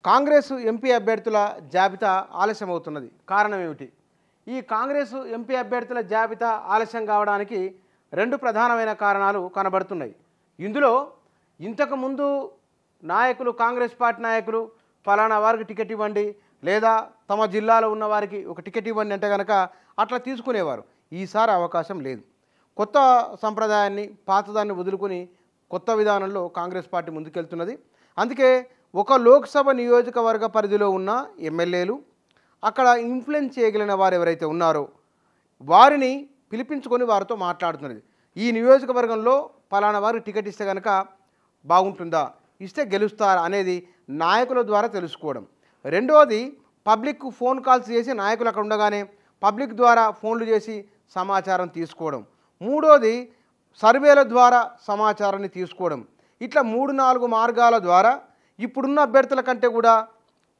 Congress MP అభ్యర్థుల జాబితా ఆలస్యమవుతున్నది. కారణం ఏమిటి? ఈ కాంగ్రెస్ ఎంపీ అభ్యర్థుల జాబితా ఆలస్యం కావడానికి రెండు ప్రధానమైన కారణాలు కనబడుతున్నాయి. ఇందులో ఇంతకుముందు నాయకులు, కాంగ్రెస్ పార్టీ నాయకులు ఫలానా వారికి టికెట్ ఇవ్వండి, లేదా తమ జిల్లాలో ఉన్న వారికి ఒక టికెట్ ఇవ్వండి అంటే కనుక అట్లా తీసుకునేవారు. ఈసారి అవకాశం లేదు. కొత్త సంప్రదాయాన్ని, పాతదాన్ని వదులుకొని కొత్త విధానంలో కాంగ్రెస్ పార్టీ ముందుకెళ్తున్నది. అందుకే ఒక లోక్సభ నియోజకవర్గ పరిధిలో ఉన్న ఎమ్మెల్యేలు, అక్కడ ఇన్ఫ్లుయెన్స్ చేయగలిగిన వారు ఎవరైతే ఉన్నారో వారిని పిలిపించుకొని వారితో మాట్లాడుతున్నది. ఈ నియోజకవర్గంలో ఫలానా వారికి టికెట్ ఇస్తే కనుక బాగుంటుందా, ఇస్తే గెలుస్తారా అనేది నాయకుల ద్వారా తెలుసుకోవడం. రెండవది, పబ్లిక్ ఫోన్ కాల్స్ చేసి నాయకులు అక్కడ ఉండగానే పబ్లిక్ ద్వారా ఫోన్లు చేసి సమాచారం తీసుకోవడం. మూడోది, సర్వేల ద్వారా సమాచారాన్ని తీసుకోవడం. ఇట్లా 3-4 మార్గాల ద్వారా ఇప్పుడున్న అభ్యర్థుల కంటే కూడా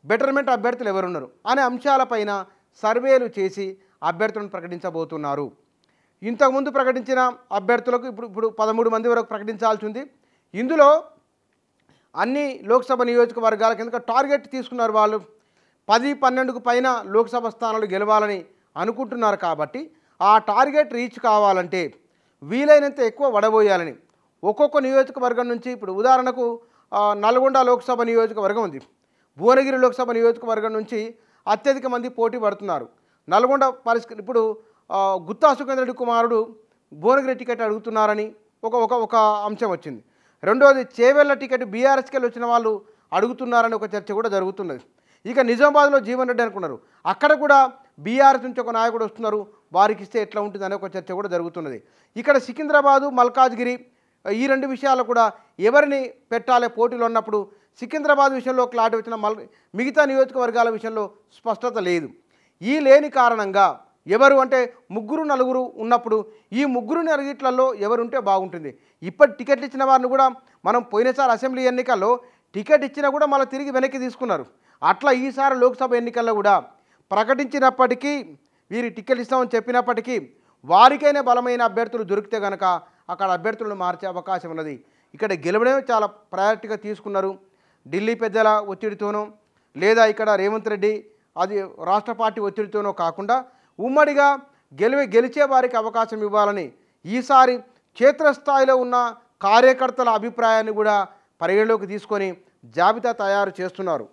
బెటర్మెంట్ అభ్యర్థులు ఎవరున్నారు అనే అంశాలపైన సర్వేలు చేసి అభ్యర్థులను ప్రకటించబోతున్నారు. ఇంతకుముందు ప్రకటించిన అభ్యర్థులకు ఇప్పుడు 13 మంది వరకు ప్రకటించాల్సి ఉంది. ఇందులో అన్ని లోక్సభ నియోజకవర్గాల కింద టార్గెట్ తీసుకున్నారు. వాళ్ళు 10-12కు పైన లోక్సభ స్థానాలు గెలవాలని అనుకుంటున్నారు. కాబట్టి ఆ టార్గెట్ రీచ్ కావాలంటే వీలైనంత ఎక్కువ వడబోయాలని ఒక్కొక్క నియోజకవర్గం నుంచి, ఇప్పుడు ఉదాహరణకు నల్గొండ లోక్సభ నియోజకవర్గం ఉంది, భువనగిరి లోక్సభ నియోజకవర్గం నుంచి అత్యధిక మంది పోటీ పడుతున్నారు. నల్గొండ ఇప్పుడు గుత్తా సుఖేంద్ర రెడ్డి కుమారుడు భువనగిరి టికెట్ అడుగుతున్నారని ఒక అంశం వచ్చింది. రెండోది, చేవెళ్ల టికెట్ బీఆర్ఎస్కి వచ్చిన వాళ్ళు అడుగుతున్నారని ఒక చర్చ కూడా జరుగుతున్నది. ఇక నిజామాబాద్లో జీవన్ రెడ్డి అనుకున్నారు, అక్కడ కూడా బీఆర్ఎస్ నుంచి ఒక నాయకుడు వస్తున్నారు, వారికి ఇస్తే ఎట్లా ఉంటుంది అనే ఒక చర్చ కూడా జరుగుతున్నది. ఇక్కడ సికింద్రాబాదు, మల్కాజ్గిరి ఈ రెండు విషయాలు కూడా ఎవరిని పెట్టాలి పోటీలో ఉన్నప్పుడు సికింద్రాబాద్ విషయంలో క్లారిటీ వచ్చిన మిగతా నియోజకవర్గాల విషయంలో స్పష్టత లేదు. ఈ లేని కారణంగా ఎవరు అంటే 3-4 ఉన్నప్పుడు ఈ 3-4 ఎవరుంటే బాగుంటుంది. ఇప్పటి టికెట్లు ఇచ్చిన వారిని కూడా మనం పోయినసారి అసెంబ్లీ ఎన్నికల్లో టికెట్ ఇచ్చినా కూడా మళ్ళీ తిరిగి వెనక్కి తీసుకున్నారు. అట్లా ఈసారి లోక్సభ ఎన్నికల్లో కూడా ప్రకటించినప్పటికీ, వీరి టికెట్ ఇస్తామని చెప్పినప్పటికీ వారికైనా బలమైన అభ్యర్థులు దొరికితే కనుక అక్కడ అభ్యర్థులను మార్చే అవకాశం ఉన్నది. ఇక్కడ గెలవడమే చాలా ప్రయారిటీగా తీసుకున్నారు. ఢిల్లీ పెద్దల ఒత్తిడితోనో, లేదా ఇక్కడ రేవంత్ రెడ్డి అది రాష్ట్ర పార్టీ ఒత్తిడితోనో కాకుండా ఉమ్మడిగా గెలిచే వారికి అవకాశం ఇవ్వాలని ఈసారి క్షేత్రస్థాయిలో ఉన్న కార్యకర్తల అభిప్రాయాన్ని కూడా పరిగణలోకి తీసుకొని జాబితా తయారు చేస్తున్నారు.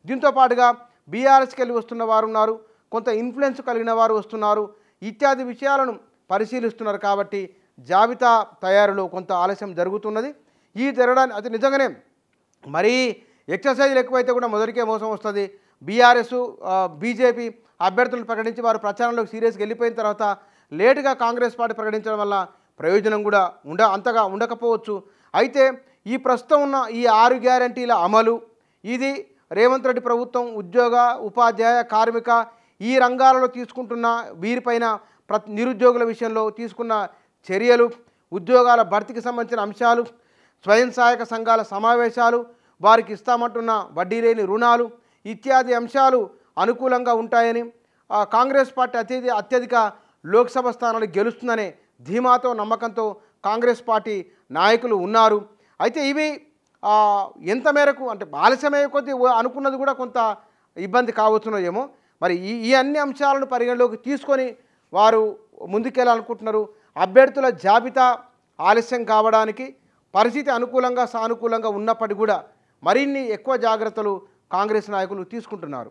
దీంతో పాటుగా బీఆర్ఎస్కి వెళ్ళి వస్తున్న వారు ఉన్నారు, కొంత ఇన్ఫ్లుయెన్స్ కలిగిన వారు వస్తున్నారు, ఇత్యాది విషయాలను పరిశీలిస్తున్నారు. కాబట్టి జాబితా తయారులో కొంత ఆలస్యం జరుగుతున్నది. ఈ జరగడానికి అది నిజంగానే మరీ ఎక్సర్సైజ్లు ఎక్కువైతే కూడా మొదటికే మోసం వస్తుంది. బీఆర్ఎస్, బీజేపీ అభ్యర్థులను ప్రకటించి వారు ప్రచారంలోకి సీరియస్గా వెళ్ళిపోయిన తర్వాత లేటుగా కాంగ్రెస్ పార్టీ ప్రకటించడం వల్ల ప్రయోజనం కూడా అంతగా ఉండకపోవచ్చు. అయితే ఈ ప్రస్తుతం ఉన్న ఈ 6 గ్యారంటీల అమలు, ఇది రేవంత్ రెడ్డి ప్రభుత్వం ఉద్యోగ, ఉపాధ్యాయ, కార్మిక ఈ రంగాలలో తీసుకుంటున్న వీరిపైన నిరుద్యోగుల విషయంలో తీసుకున్న చర్యలు, ఉద్యోగాల భర్తీకి సంబంధించిన అంశాలు, స్వయం సహాయక సంఘాల సమావేశాలు, వారికి ఇస్తామంటున్న వడ్డీ లేని రుణాలు ఇత్యాది అంశాలు అనుకూలంగా ఉంటాయని, కాంగ్రెస్ పార్టీ అత్యధిక లోక్సభ స్థానాలు గెలుస్తుందనే ధీమాతో, నమ్మకంతో కాంగ్రెస్ పార్టీ నాయకులు ఉన్నారు. అయితే ఇవి ఎంత మేరకు అంటే ఆలస్యమయ్యే కొద్దీ అనుకున్నది కూడా కొంత ఇబ్బంది కావచ్చునేమో. మరి ఈ అన్ని అంశాలను పరిగణలోకి తీసుకొని వారు ముందుకెళ్ళాలనుకుంటున్నారు. అభ్యర్థుల జాబితా ఆలస్యం కావడానికి పరిస్థితి అనుకూలంగా, సానుకూలంగా ఉన్నప్పటికీ కూడా మరిన్ని ఎక్కువ జాగ్రత్తలు కాంగ్రెస్ నాయకులు తీసుకుంటున్నారు.